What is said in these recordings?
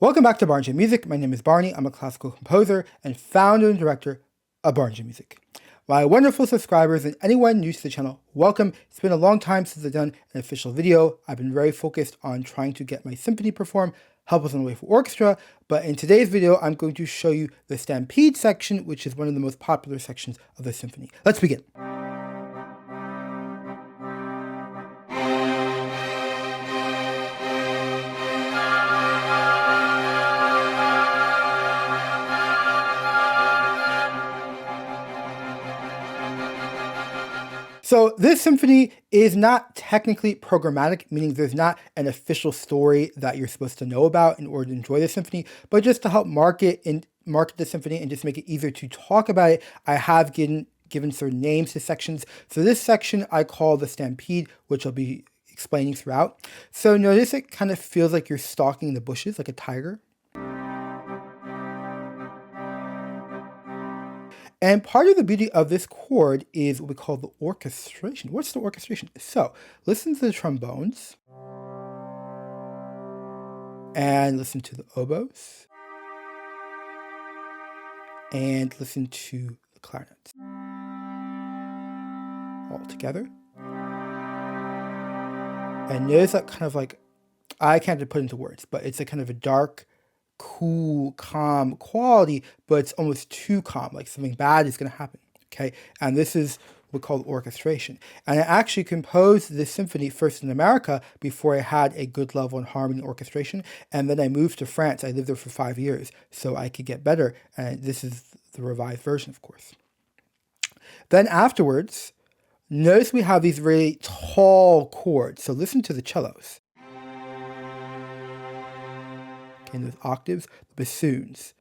Welcome back to Barnes & Music. My name is Barney. I'm a classical composer and founder and director of Barnes & Music. My wonderful subscribers and anyone new to the channel, welcome. It's been a long time since I've done an official video. I've been very focused on trying to get my symphony performed, help us on the way for orchestra, but in today's video, I'm going to show you the Stampede section, which is one of the most popular sections of the symphony. Let's begin. So this symphony is not technically programmatic, meaning there's not an official story that you're supposed to know about in order to enjoy the symphony, but just to help market the symphony and just make it easier to talk about it, I have given certain names to sections. So this section I call the Stampede, which I'll be explaining throughout. So notice it kind of feels like you're stalking the bushes like a tiger. And part of the beauty of this chord is what we call the orchestration. What's the orchestration? So listen to the trombones and listen to the oboes and listen to the clarinets all together. And notice that kind of like, I can't put into words, but it's a kind of a dark, cool, calm quality, but it's almost too calm, like something bad is going to happen, okay? And this is what we call orchestration. And I actually composed this symphony first in America before I had a good level in harmony and orchestration, and then I moved to France. I lived there for 5 years, so I could get better, and this is the revised version, of course. Then afterwards, notice we have these really tall chords, so listen to the cellos. In those octaves, the bassoons.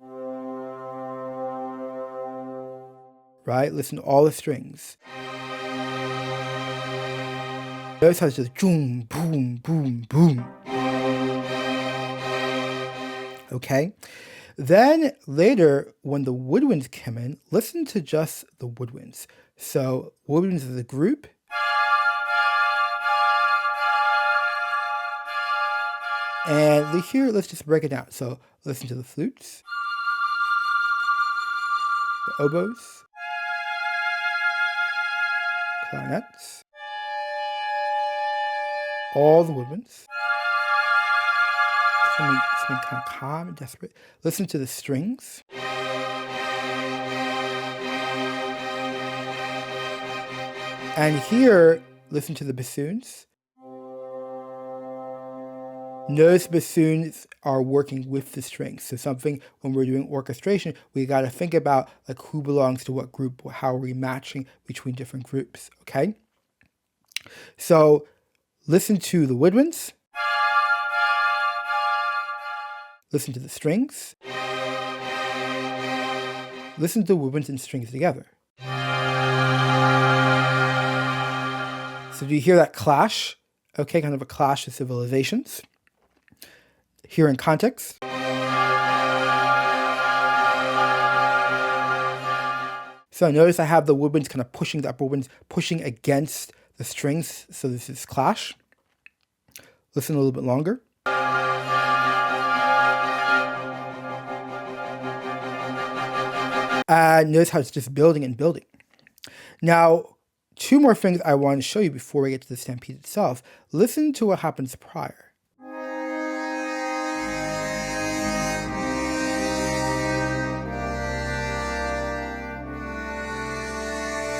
Right? Listen to all the strings. Notice how it's just boom, boom, boom, boom. Okay? Then later, when the woodwinds come in, listen to just the woodwinds. So woodwinds is a group. And here, let's just break it down. So listen to the flutes, the oboes, clarinets, all the woodwinds. Something kind of calm and desperate. Listen to the strings. And here, listen to the bassoons. Notice bassoons are working with the strings. So something when we're doing orchestration, we got to think about like who belongs to what group, how are we matching between different groups, okay? So listen to the woodwinds. Listen to the strings. Listen to the woodwinds and strings together. So do you hear that clash? Okay, kind of a clash of civilizations. Here in context. So notice I have the woodwinds kind of pushing, the upper woodwinds pushing against the strings. So this is clash. Listen a little bit longer. And notice how it's just building and building. Now, two more things I want to show you before we get to the Stampede itself. Listen to what happens prior.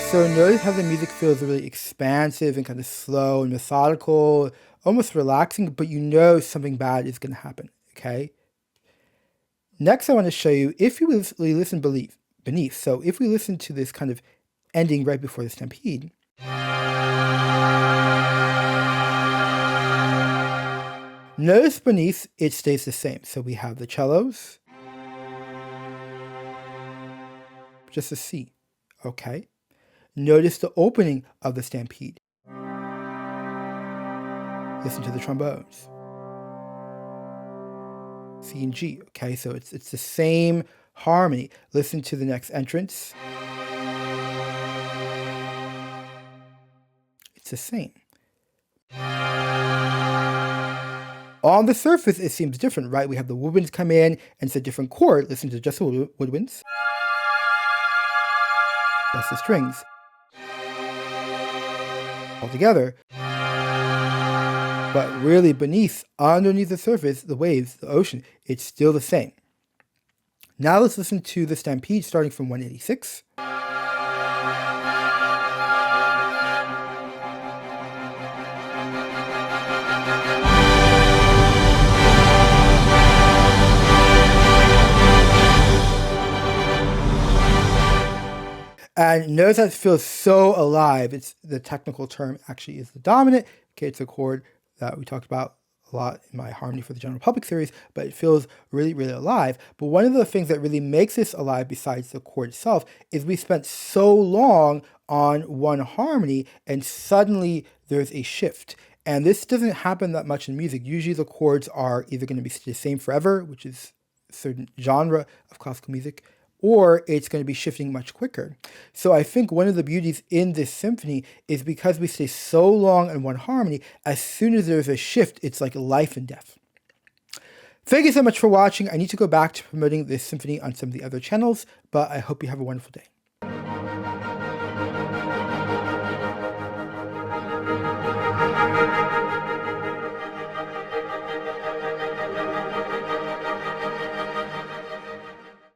So notice how the music feels really expansive and kind of slow and methodical, almost relaxing, but you know something bad is going to happen, okay? Next, I want to show you, if you listen beneath, so if we listen to this kind of ending right before the Stampede, notice beneath, it stays the same. So we have the cellos, just a C, okay? Notice the opening of the Stampede. Listen to the trombones. C and G, okay? So it's the same harmony. Listen to the next entrance. It's the same. On the surface, it seems different, right? We have the woodwinds come in, and it's a different chord. Listen to just the woodwinds. That's the strings. All together. But really underneath the surface, the waves, the ocean, it's still the same. Now let's listen to the Stampede starting from 186. And notice that it feels so alive. It's the technical term actually is the dominant. Okay, it's a chord that we talked about a lot in my Harmony for the General Public series, but it feels really, really alive. But one of the things that really makes this alive besides the chord itself is we spent so long on one harmony and suddenly there's a shift. And this doesn't happen that much in music. Usually the chords are either going to be the same forever, which is a certain genre of classical music, or it's going to be shifting much quicker. So I think one of the beauties in this symphony is because we stay so long in one harmony, as soon as there's a shift, it's like life and death. Thank you so much for watching. I need to go back to promoting this symphony on some of the other channels, but I hope you have a wonderful day.